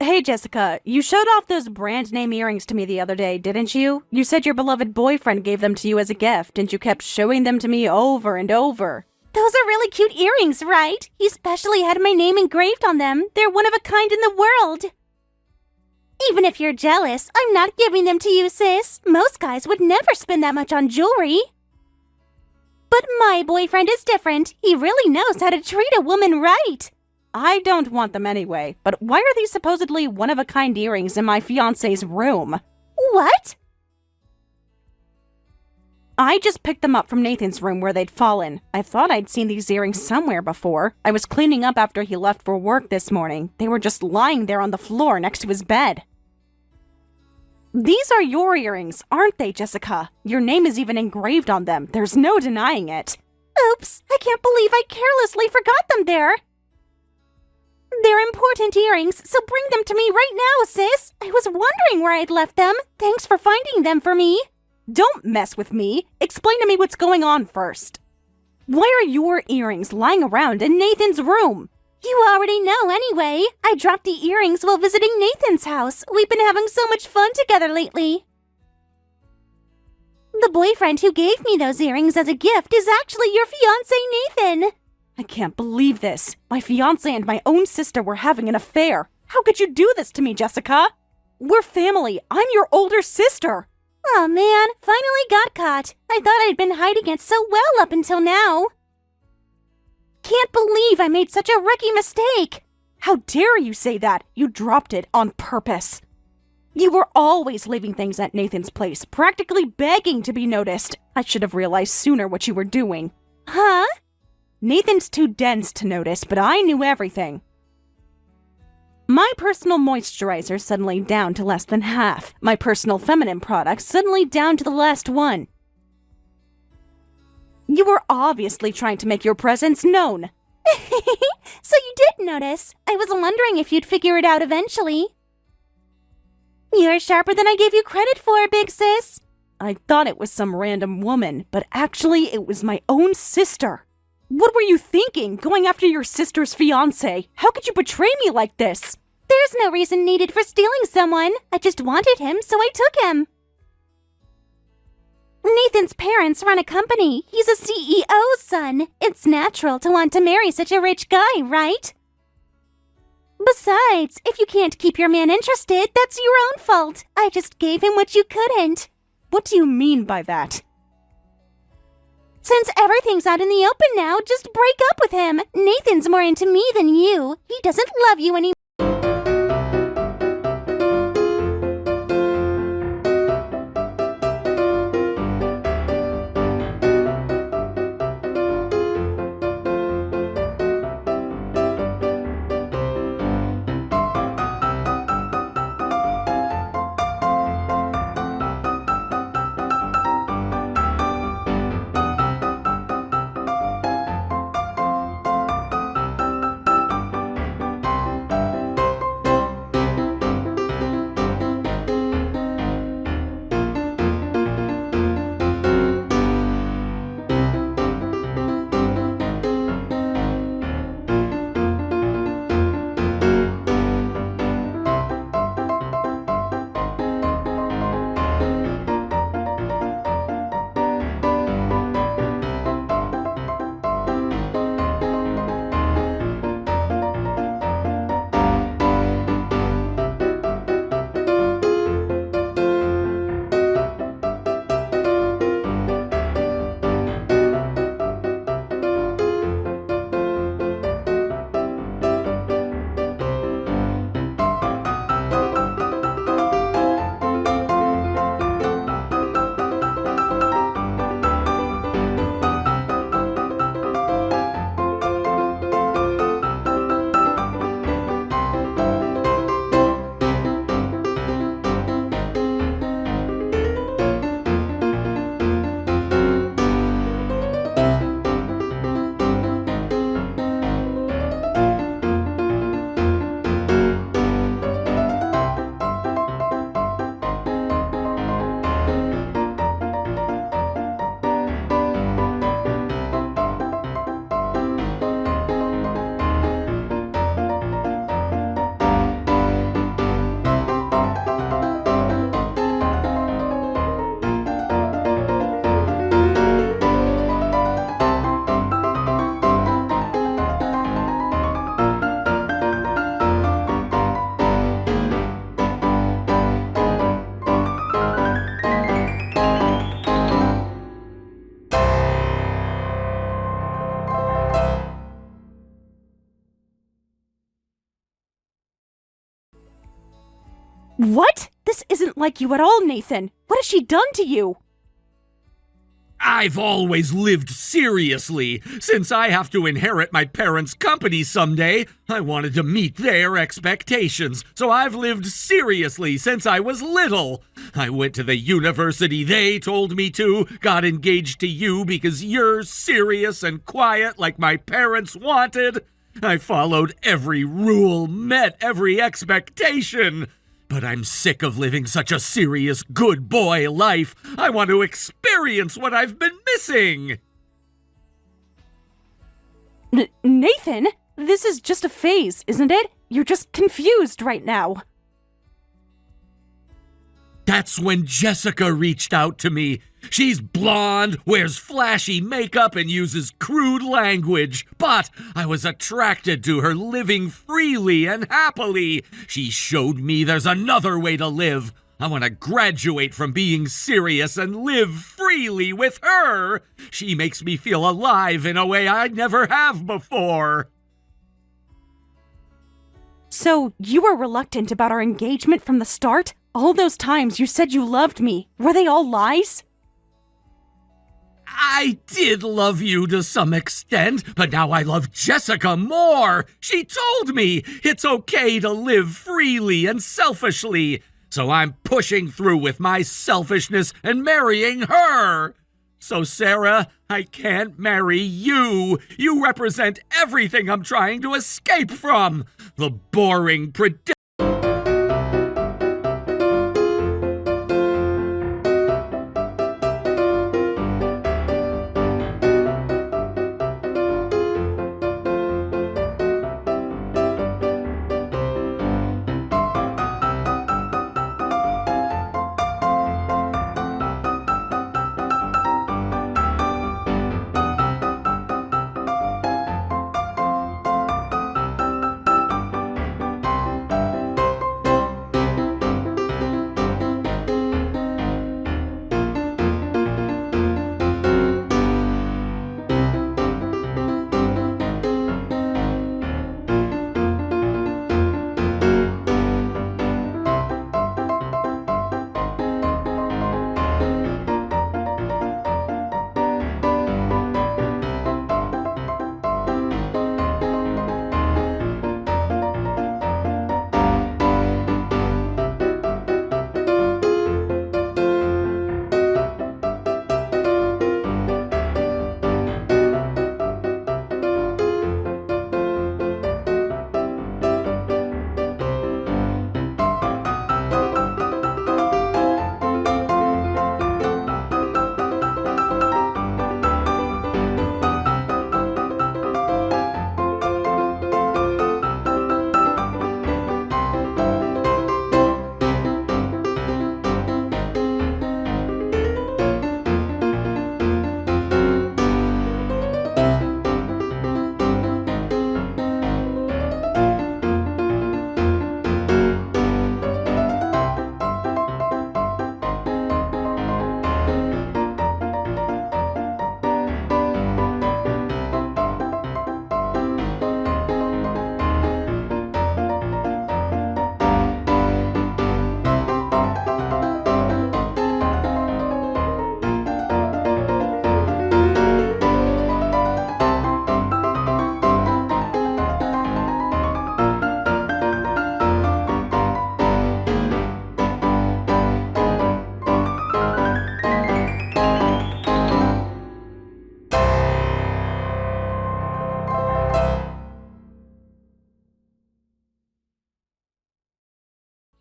Hey, Jessica, you showed off those brand name earrings to me the other day, didn't you? You said your beloved boyfriend gave them to you as a gift, and you kept showing them to me over and over. Those are really cute earrings, right? He especially had my name engraved on them. They're one of a kind in the world. Even if you're jealous, I'm not giving them to you, sis. Most guys would never spend that much on jewelry. But my boyfriend is different. He really knows how to treat a woman right. I don't want them anyway, but why are these supposedly one-of-a-kind earrings in my fiancé's room? What? I just picked them up from Nathan's room where they'd fallen. I thought I'd seen these earrings somewhere before. I was cleaning up after he left for work this morning. They were just lying there on the floor next to his bed. These are your earrings, aren't they, Jessica? Your name is even engraved on them. There's no denying it. Oops, I can't believe I carelessly forgot them there. They're important earrings, so bring them to me right now, sis. I was wondering where I'd left them. Thanks for finding them for me. Don't mess with me. Explain to me what's going on first. Why are your earrings lying around in Nathan's room? You already know anyway. I dropped the earrings while visiting Nathan's house. We've been having so much fun together lately. The boyfriend who gave me those earrings as a gift is actually your fiancé, Nathan. I can't believe this. My fiancé and my own sister were having an affair. How could you do this to me, Jessica? We're family. I'm your older sister. Aw, man, finally got caught. I thought I'd been hiding it so well up until now. Can't believe I made such a rookie mistake. How dare you say that? You dropped it on purpose. You were always leaving things at Nathan's place, practically begging to be noticed. I should have realized sooner what you were doing. Huh? Nathan's too dense to notice, but I knew everything. My personal moisturizer suddenly down to less than half. My personal feminine products suddenly down to the last one. You were obviously trying to make your presence known. So you did notice. I was wondering if you'd figure it out eventually. You're sharper than I gave you credit for, big sis. I thought it was some random woman, but actually it was my own sister. What were you thinking, going after your sister's fiancé? How could you betray me like this? There's no reason needed for stealing someone. I just wanted him, so I took him. Nathan's parents run a company. He's a CEO's son. It's natural to want to marry such a rich guy, right? Besides, if you can't keep your man interested, that's your own fault. I just gave him what you couldn't. What do you mean by that? Since everything's out in the open now, just break up with him. Nathan's more into me than you. He doesn't love you anymore. What? This isn't like you at all, Nathan. What has she done to you? I've always lived seriously. Since I have to inherit my parents' company someday, I wanted to meet their expectations, so I've lived seriously since I was little. I went to the university they told me to, got engaged to you because you're serious and quiet like my parents wanted. I followed every rule, met every expectation. But I'm sick of living such a serious, good boy life. I want to experience what I've been missing. Nathan, this is just a phase, isn't it? You're just confused right now. That's when Jessica reached out to me. She's blonde, wears flashy makeup, and uses crude language. But I was attracted to her living freely and happily. She showed me there's another way to live. I want to graduate from being serious and live freely with her. She makes me feel alive in a way I never have before. So, you were reluctant about our engagement from the start? All those times you said you loved me, were they all lies? I did love you to some extent, but now I love Jessica more. She told me it's okay to live freely and selfishly, so I'm pushing through with my selfishness and marrying her. So, Sarah, I can't marry you. You represent everything I'm trying to escape from. The boring, predictable.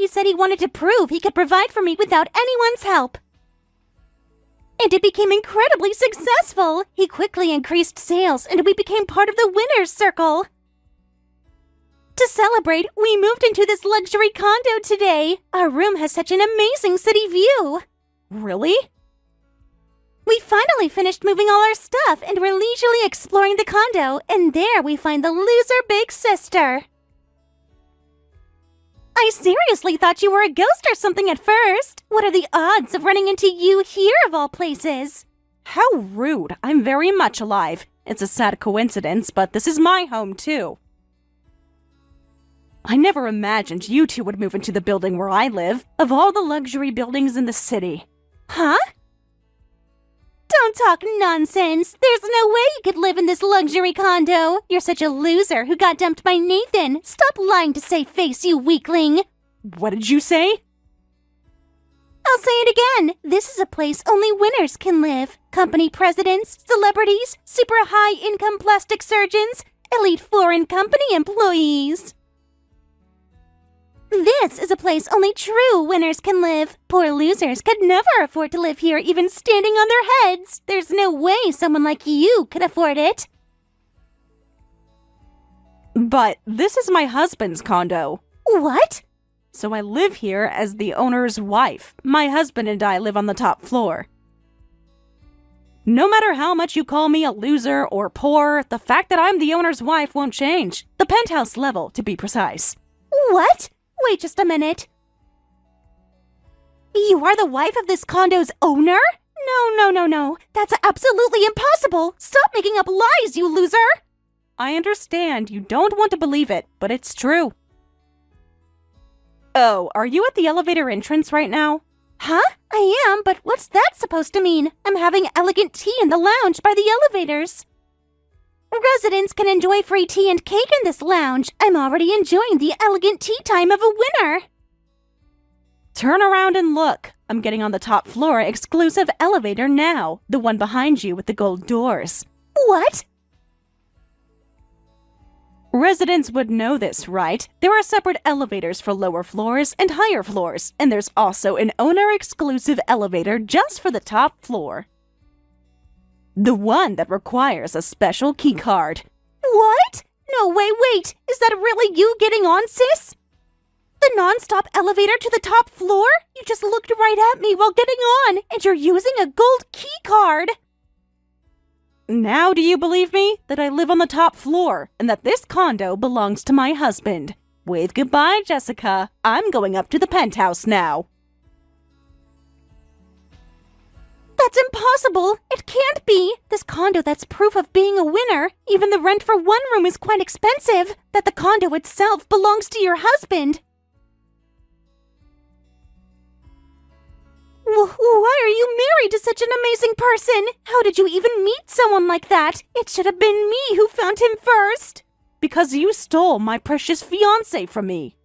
He said he wanted to prove he could provide for me without anyone's help. And it became incredibly successful. He quickly increased sales, and we became part of the winner's circle. To celebrate, we moved into this luxury condo today. Our room has such an amazing city view. Really? We finally finished moving all our stuff, and we're leisurely exploring the condo, and there we find the loser big sister. I seriously thought you were a ghost or something at first. What are the odds of running into you here of all places? How rude. I'm very much alive. It's a sad coincidence, but this is my home too. I never imagined you two would move into the building where I live, of all the luxury buildings in the city. Huh? Don't talk nonsense. There's no way you could live in this luxury condo. You're such a loser who got dumped by Nathan. Stop lying to save face, you weakling. What did you say? I'll say it again. This is a place only winners can live. Company presidents, celebrities, super high-income plastic surgeons, elite foreign company employees. This is a place only true winners can live. Poor losers could never afford to live here even standing on their heads. There's no way someone like you could afford it. But this is my husband's condo. What? So I live here as the owner's wife. My husband and I live on the top floor. No matter how much you call me a loser or poor, the fact that I'm the owner's wife won't change. The penthouse level, to be precise. What? Wait just a minute. You are the wife of this condo's owner? No. That's absolutely impossible. Stop making up lies, you loser. I understand you don't want to believe it, but it's true. Oh, are you at the elevator entrance right now? Huh? I am, but what's that supposed to mean? I'm having elegant tea in the lounge by the elevators. Residents can enjoy free tea and cake in this lounge. I'm already enjoying the elegant tea time of a winner. Turn around and look. I'm getting on the top floor exclusive elevator now. The one behind you with the gold doors. What? Residents would know this, right? There are separate elevators for lower floors and higher floors, and there's also an owner-exclusive elevator just for the top floor. The one that requires a special key card. What? No, wait. Is that really you getting on, sis? The non-stop elevator to the top floor? You just looked right at me while getting on, and you're using a gold key card. Now do you believe me that I live on the top floor and that this condo belongs to my husband? Wave goodbye, Jessica. I'm going up to the penthouse now. That's impossible. It can't be. This condo that's proof of being a winner. Even the rent for one room is quite expensive. That the condo itself belongs to your husband. Why are you married to such an amazing person? How did you even meet someone like that? It should have been me who found him first. Because you stole my precious fiancé from me.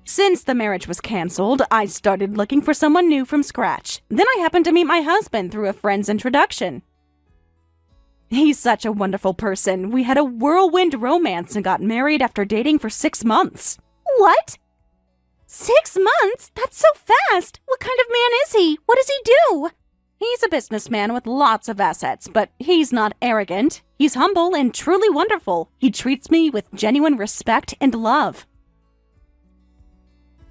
Since the marriage was canceled, I started looking for someone new from scratch. Then I happened to meet my husband through a friend's introduction. He's such a wonderful person. We had a whirlwind romance and got married after dating for 6 months. What? 6 months? That's so fast. What kind of man is he? What does he do? He's a businessman with lots of assets, but he's not arrogant. He's humble and truly wonderful. He treats me with genuine respect and love.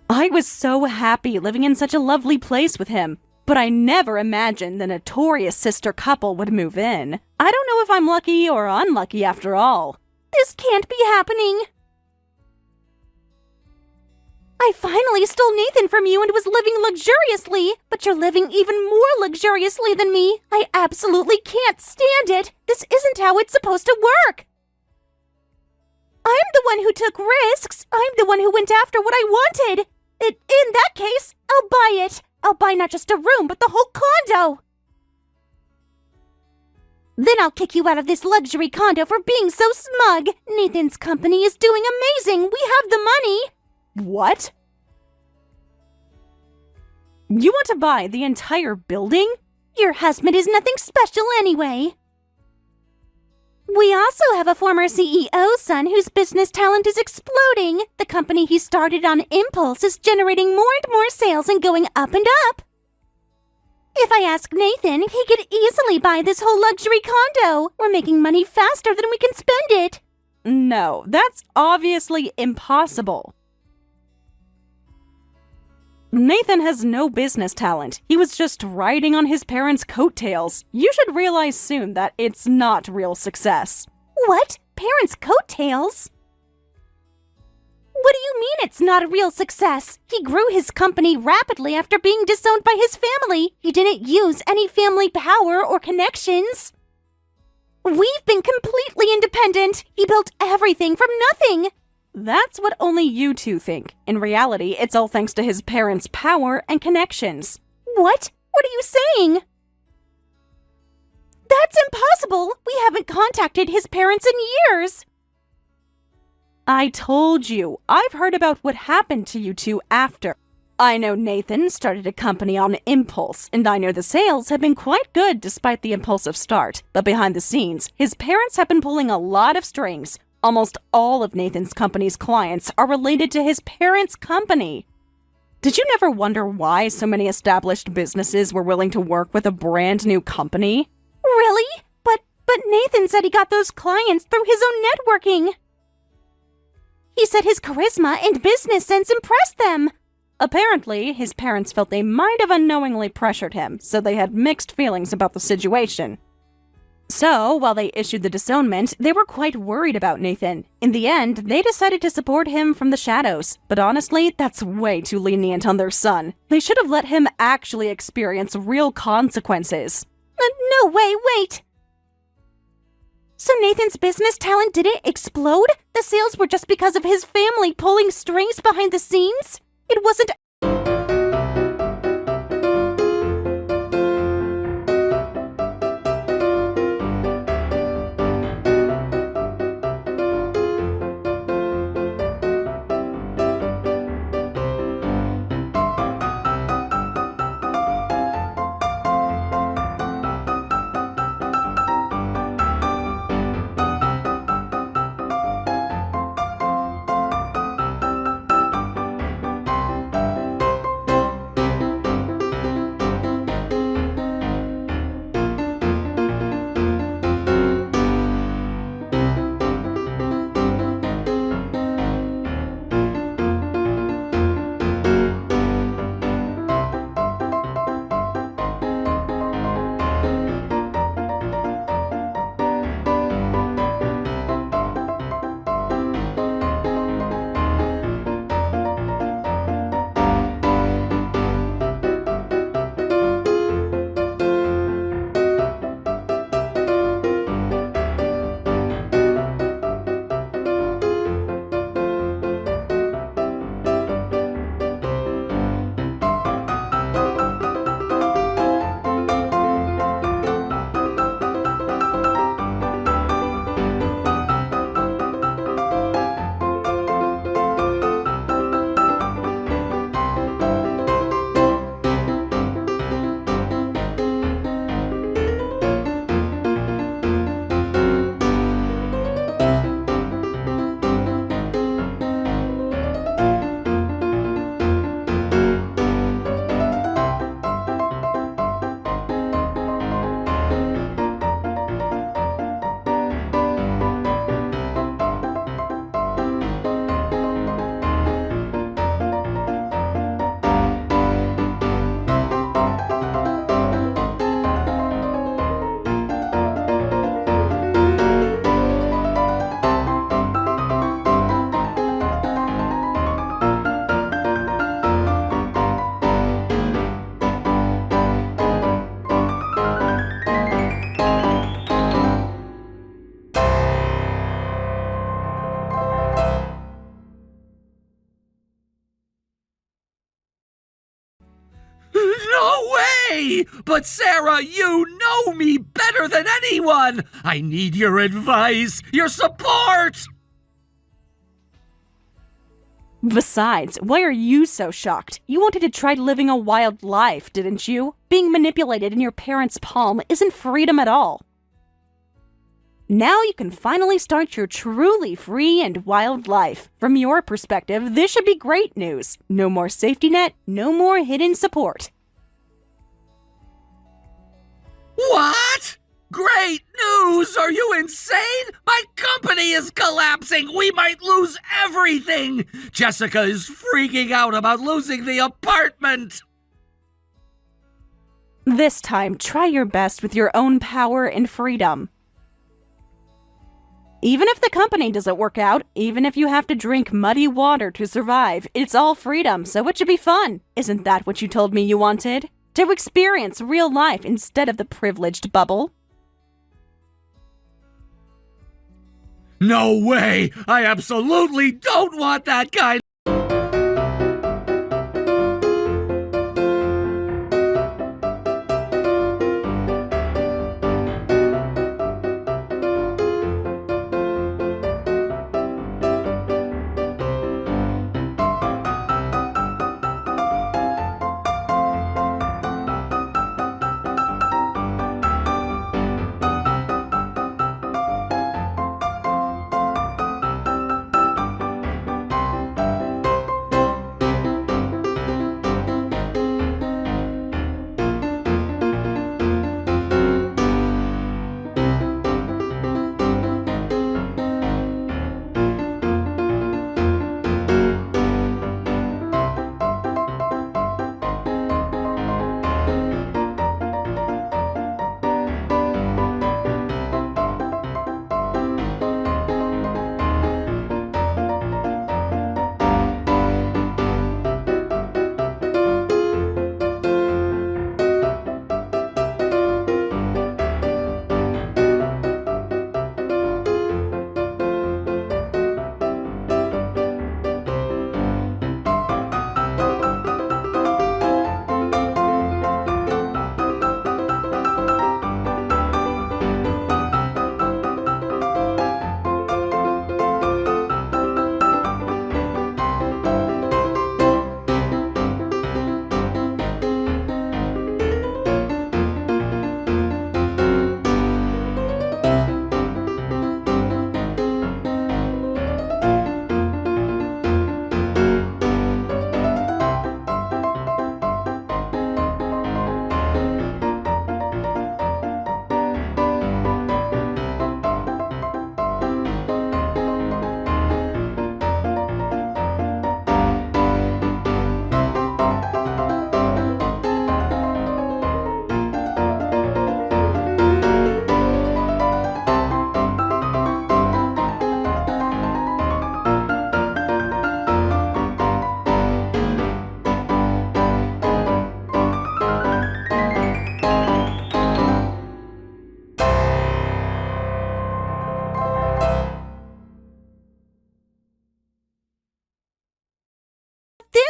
I was so happy living in such a lovely place with him, but I never imagined the notorious sister couple would move in. I don't know if I'm lucky or unlucky after all. This can't be happening. I finally stole Nathan from you and was living luxuriously, but you're living even more luxuriously than me. I absolutely can't stand it. This isn't how it's supposed to work. I'm the one who took risks. I'm the one who went after what I wanted. In that case, I'll buy it. I'll buy not just a room, but the whole condo. Then I'll kick you out of this luxury condo for being so smug. Nathan's company is doing amazing. We have the money. What? You want to buy the entire building? Your husband is nothing special anyway. We also have a former CEO's son whose business talent is exploding. The company he started on impulse is generating more and more sales and going up and up. If I ask Nathan, he could easily buy this whole luxury condo. We're making money faster than we can spend it. No, that's obviously impossible. Nathan has no business talent. He was just riding on his parents' coattails. You should realize soon that it's not real success. What? Parents' coattails? What do you mean it's not a real success? He grew his company rapidly after being disowned by his family. He didn't use any family power or connections. We've been completely independent. He built everything from nothing. That's what only you two think. In reality, it's all thanks to his parents' power and connections. What? What are you saying? That's impossible. We haven't contacted his parents in years. I told you. I've heard about what happened to you two after. I know Nathan started a company on impulse, and I know the sales have been quite good despite the impulsive start. But behind the scenes, his parents have been pulling a lot of strings. Almost all of Nathan's company's clients are related to his parents' company. Did you never wonder why so many established businesses were willing to work with a brand new company? Really? But Nathan said he got those clients through his own networking. He said his charisma and business sense impressed them. Apparently, his parents felt they might have unknowingly pressured him, so they had mixed feelings about the situation. So, while they issued the disownment, they were quite worried about Nathan. In the end, they decided to support him from the shadows. But honestly, that's way too lenient on their son. They should have let him actually experience real consequences. No way, wait. So Nathan's business talent didn't explode? The sales were just because of his family pulling strings behind the scenes? It wasn't... No way! But Sarah, you know me better than anyone! I need your advice, your support! Besides, why are you so shocked? You wanted to try living a wild life, didn't you? Being manipulated in your parents' palm isn't freedom at all. Now you can finally start your truly free and wild life. From your perspective, this should be great news. No more safety net, no more hidden support. What? Great news! Are you insane? My company is collapsing! We might lose everything! Jessica is freaking out about losing the apartment! This time, try your best with your own power and freedom. Even if the company doesn't work out, even if you have to drink muddy water to survive, it's all freedom, so it should be fun. Isn't that what you told me you wanted? To experience real life instead of the privileged bubble? No way! I absolutely don't want that kind.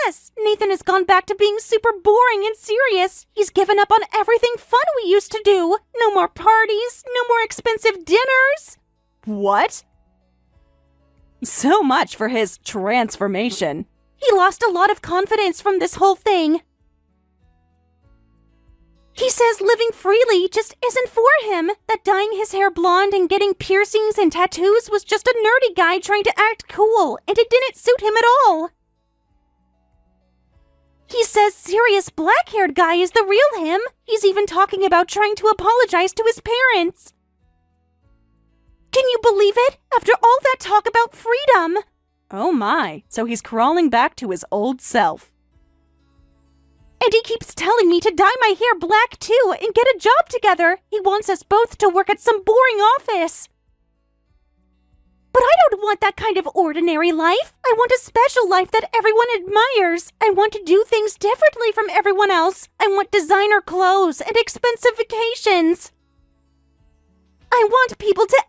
This! Nathan has gone back to being super boring and serious. He's given up on everything fun we used to do. No more parties, no more expensive dinners. What? So much for his transformation. He lost a lot of confidence from this whole thing. He says living freely just isn't for him. That dyeing his hair blonde and getting piercings and tattoos was just a nerdy guy trying to act cool, and it didn't suit him at all. He says serious black-haired guy is the real him. He's even talking about trying to apologize to his parents. Can you believe it? After all that talk about freedom. Oh my, so he's crawling back to his old self. And he keeps telling me to dye my hair black too and get a job together. He wants us both to work at some boring office. But I don't want that kind of ordinary life. I want a special life that everyone admires. I want to do things differently from everyone else. I want designer clothes and expensive vacations. I want people to